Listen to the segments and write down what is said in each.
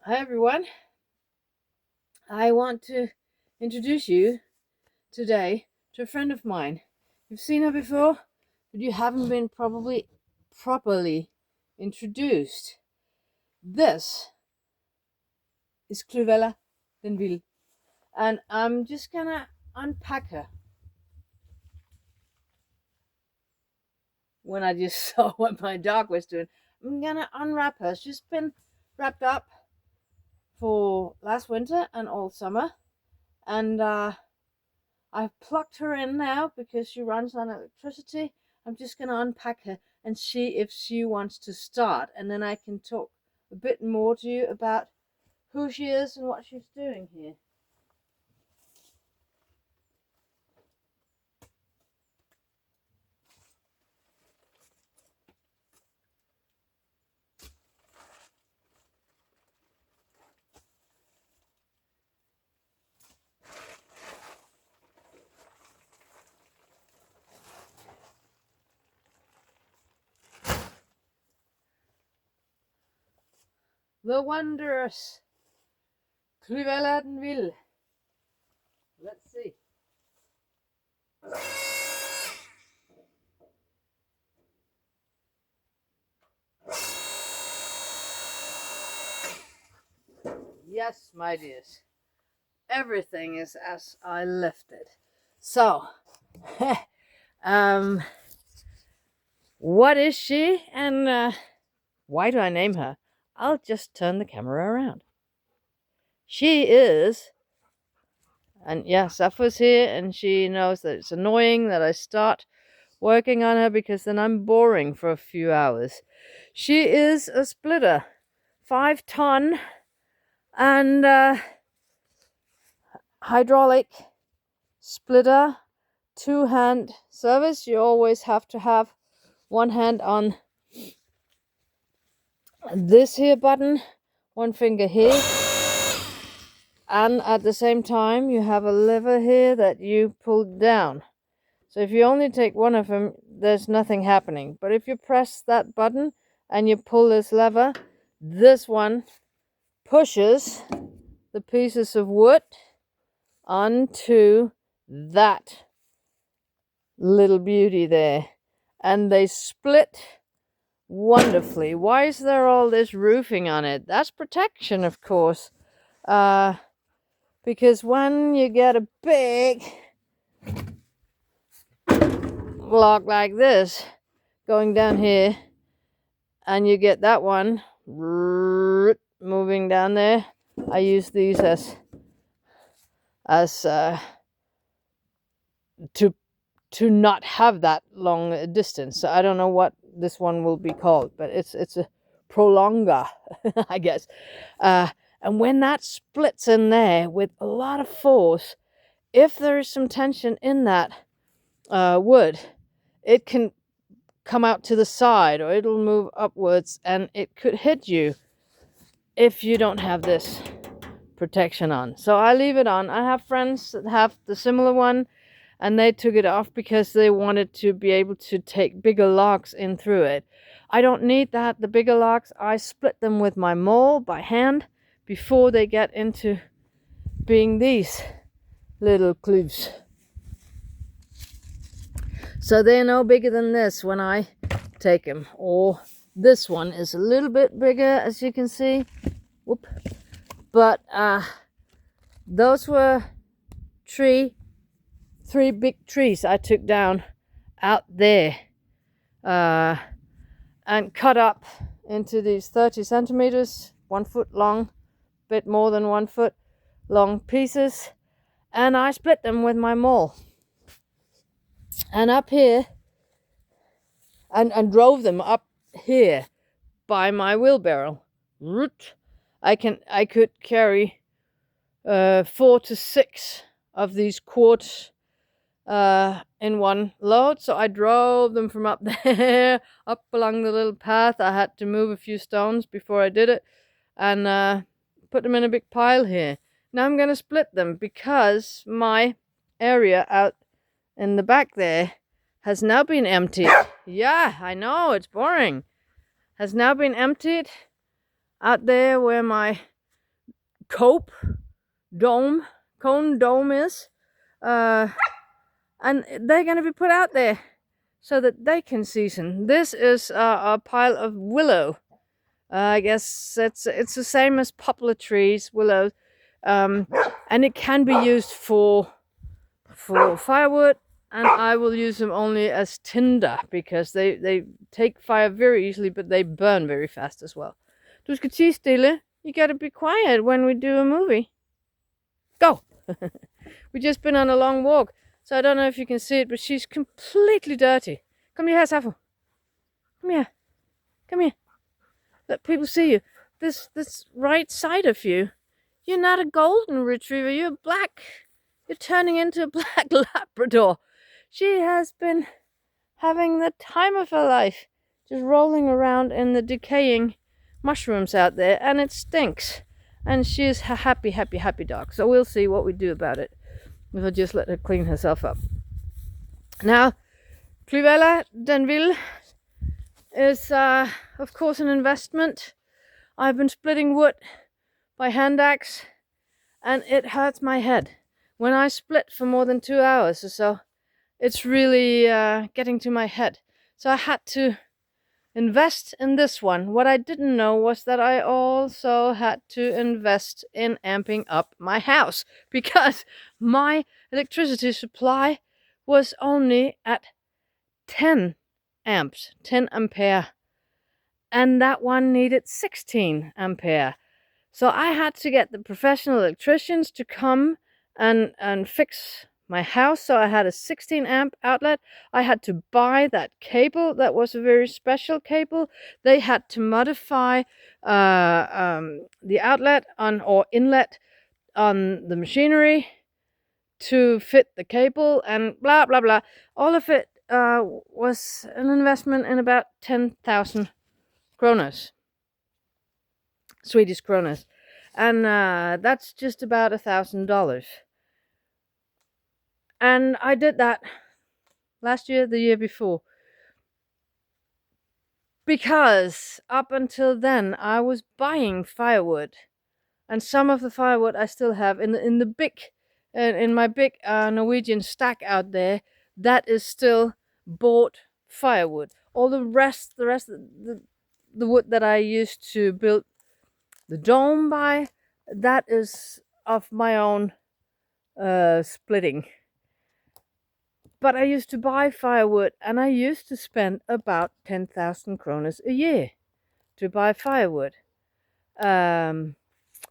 Hi everyone. I want to introduce you today to a friend of mine. You've seen her before, but you haven't been probably properly introduced. This is KlyvElla vilde, and I'm just gonna unpack her. When I just saw what my dog was doing, I'm gonna unwrap her. She's been wrapped up for last winter and all summer, and I've plugged her in now because she runs on electricity. I'm just going to unpack her and see if she wants to start, and then I can talk a bit more to you about who she is and what she's doing here. The wondrous KlyvElla vilde. Let's see. Yes, my dears, everything is as I left it. So, what is she, and why do I name her? I'll just turn the camera around. She is, and yeah, Sappho's here, and she knows that it's annoying that I start working on her because then I'm boring for a few hours. She is a splitter, 5 ton, and hydraulic splitter, 2-hand service. You always have to have one hand on this here button, one finger here, and at the same time you have a lever here that you pull down. So if you only take one of them, there's nothing happening. But if you press that button and you pull this lever, this one pushes the pieces of wood onto that little beauty there, and they split wonderfully. Why is there all this roofing on it? That's protection, of course, because when you get a big block like this going down here and you get that one moving down there, I use these as to not have that long distance. So I don't know what this one will be called, but it's a prolonger, I guess. And when that splits in there with a lot of force, if there is some tension in that wood, it can come out to the side or it'll move upwards and it could hit you if you don't have this protection on. So I leave it on. I have friends that have the similar one, and they took it off because they wanted to be able to take bigger logs in through it. I don't need that. The bigger logs, I split them with my maul by hand before they get into being these little cleaves. So they're no bigger than this when I take them. Or this one is a little bit bigger, as you can see. Whoop. But those were three big trees I took down out there and cut up into these 30 centimeters, 1 foot long, bit more than 1 foot long pieces, and I split them with my maul. And up here, and drove them up here by my wheelbarrow. I could carry 4 to 6 of these quartz in one load, so I drove them from up there up along the little path. I had to move a few stones before I did it, and put them in a big pile here. Now I'm going to split them because my area out in the back there has now been emptied. Yeah, I know, it's boring. Has now been emptied out there where my cone dome is. And they're going to be put out there so that they can season. This is a pile of willow. I guess it's the same as poplar trees, willow, and it can be used for firewood. And I will use them only as tinder because they take fire very easily, but they burn very fast as well. Du skal tie stille. You gotta be quiet when we do a movie. Go! We've just been on a long walk, so I don't know if you can see it, but she's completely dirty. Come here, Sappho. Come here. Come here. Let people see you. This right side of you. You're not a golden retriever. You're black. You're turning into a black Labrador. She has been having the time of her life, just rolling around in the decaying mushrooms out there, and it stinks. And she's a happy, happy, happy dog. So we'll see what we do about it. We'll just let her clean herself up. Now, KlyvElla, den vilde, is of course an investment. I've been splitting wood by hand axe, and it hurts my head. When I split for more than 2 hours or so, it's really getting to my head. So I had to invest in this one. What I didn't know was that I also had to invest in amping up my house, because my electricity supply was only at 10 amps, 10 ampere, and that one needed 16 ampere. So I had to get the professional electricians to come and fix my house. So I had a 16 amp outlet. I had to buy that cable. That was a very special cable. They had to modify the outlet or inlet on the machinery to fit the cable, and blah blah blah. All of it was an investment in about 10,000 kroners, Swedish kroners, and that's just about $1,000. And I did that last year, the year before, because up until then I was buying firewood, and some of the firewood I still have in my big Norwegian stack out there. That is still bought firewood. All the rest of the wood that I used to build the dome by, that is of my own splitting. But I used to buy firewood, and I used to spend about 10,000 kroners a year to buy firewood. And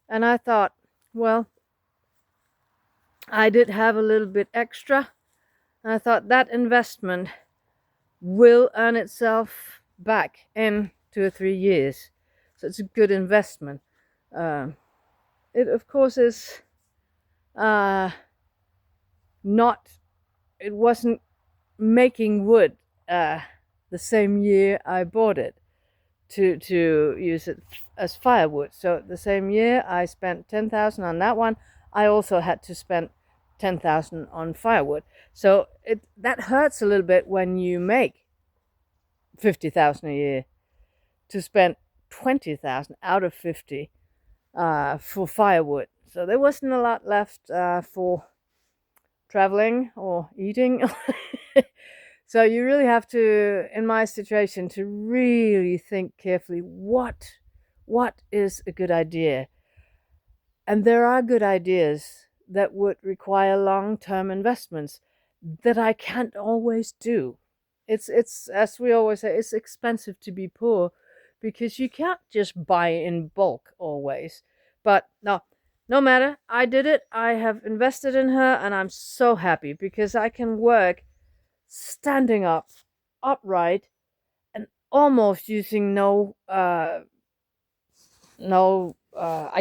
I thought, well, I did have a little bit extra. And I thought that investment will earn itself back in 2 or 3 years. So it's a good investment. It of course is it wasn't making wood the same year I bought it to use it as firewood. So the same year I spent 10,000 on that one, I also had to spend 10,000 on firewood. So that hurts a little bit when you make 50,000 a year to spend 20,000 out of 50 for firewood. So there wasn't a lot left for traveling or eating. So you really have to, in my situation, to really think carefully what is a good idea. And there are good ideas that would require long-term investments that I can't always do. It's as we always say, it's expensive to be poor, because you can't just buy in bulk always. But no matter, I did it. I have invested in her, and I'm so happy because I can work standing up, upright, and almost using I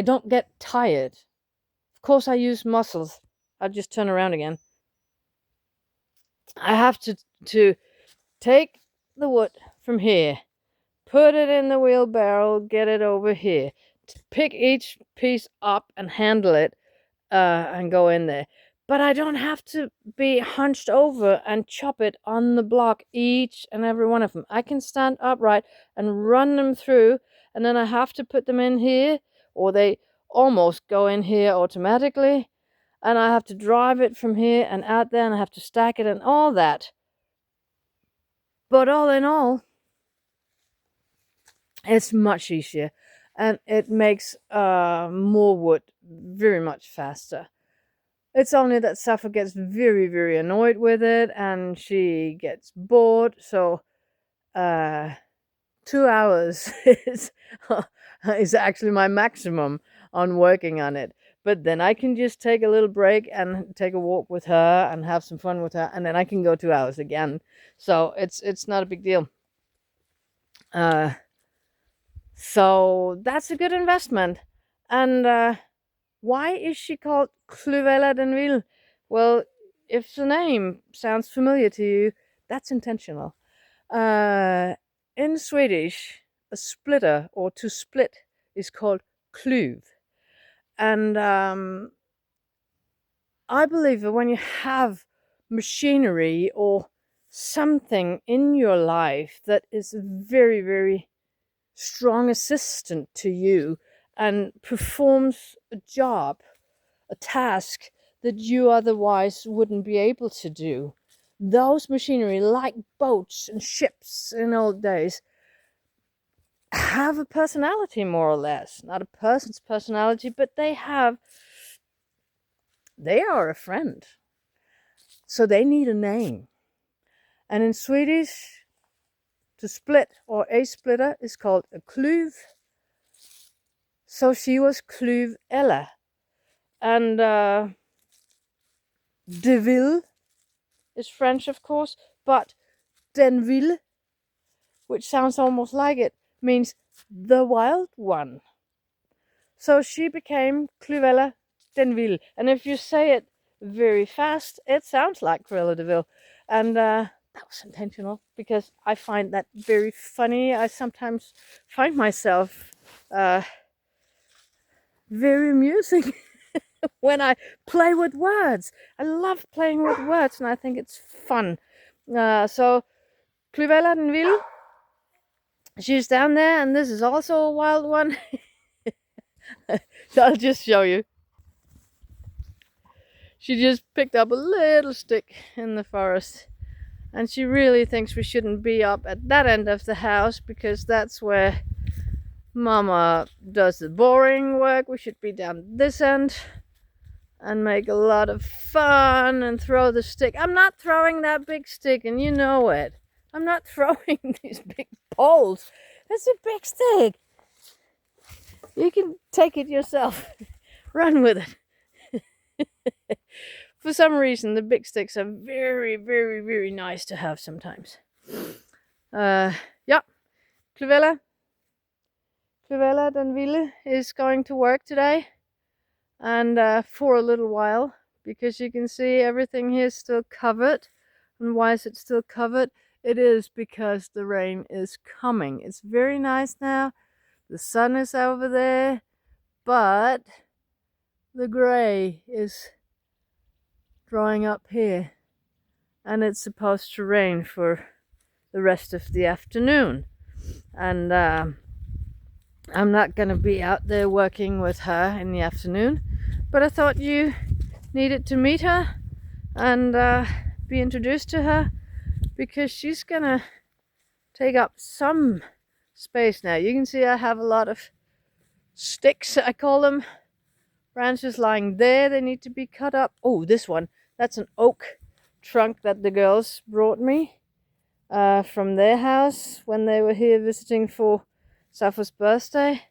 don't get tired. Of course I use muscles. I'll just turn around again. I have to take the wood from here, put it in the wheelbarrow, get it over here, pick each piece up and handle it, and go in there. But I don't have to be hunched over and chop it on the block, each and every one of them. I can stand upright and run them through, and then I have to put them in here, or almost go in here automatically, and I have to drive it from here and out there, and I have to stack it and all that. But all in all, it's much easier, and it makes more wood very much faster. It's only that Sappho gets very, very annoyed with it, and she gets bored. So 2 hours is actually my maximum on working on it. But then I can just take a little break and take a walk with her and have some fun with her, and then I can go 2 hours again. So it's not a big deal. So that's a good investment. And why is she called KlyvElla den vilde? Well, if the name sounds familiar to you, that's intentional. In Swedish, a splitter or to split is called klyv. And I believe that when you have machinery or something in your life that is a very, very strong assistant to you and performs a job, a task that you otherwise wouldn't be able to do, those machinery, like boats and ships in old days, have a personality, more or less. Not a person's personality, but they are a friend. So they need a name. And in Swedish, to split or a splitter is called a klyv. So she was KlyvElla. And de vilde is French, of course, but den vilde, which sounds almost like it, means the wild one. So she became KlyvElla den vilde. And if you say it very fast, it sounds like Cruella de Vil. And that was intentional, because I find that very funny. I sometimes find myself very amusing when I play with words. I love playing with words, and I think it's fun. So KlyvElla den vilde, she's down there, and this is also a wild one. So I'll just show you. She just picked up a little stick in the forest, and she really thinks we shouldn't be up at that end of the house, because that's where Mama does the boring work. We should be down this end and make a lot of fun and throw the stick. I'm not throwing that big stick, and you know it. I'm not throwing these big poles. It's a big stick. You can take it yourself. Run with it. For some reason, the big sticks are very, very, very nice to have sometimes. Yeah, KlyvElla den vilde is going to work today, and for a little while, because you can see everything here is still covered. And why is it still covered? It is because the rain is coming. It's very nice now. The sun is over there, but the gray is drawing up here, and it's supposed to rain for the rest of the afternoon. And I'm not going to be out there working with her in the afternoon, but I thought you needed to meet her and be introduced to her, because she's going to take up some space now. You can see I have a lot of sticks, I call them, branches lying there. They need to be cut up. Oh, this one, that's an oak trunk that the girls brought me from their house when they were here visiting for Sappho's birthday,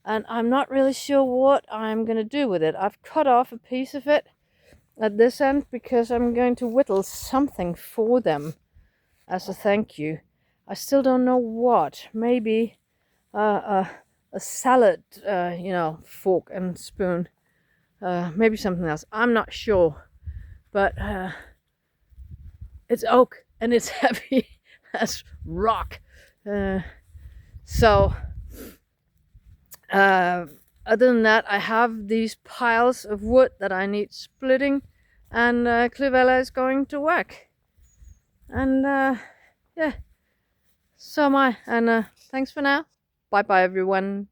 and I'm not really sure what I'm going to do with it. I've cut off a piece of it at this end, because I'm going to whittle something for them as a thank you. I still don't know what. Maybe a salad, fork and spoon. Maybe something else. I'm not sure. But it's oak, and it's heavy as rock. So other than that, I have these piles of wood that I need splitting, and KlyvElla is going to work. And yeah, so am I. And thanks for now. Bye bye, everyone.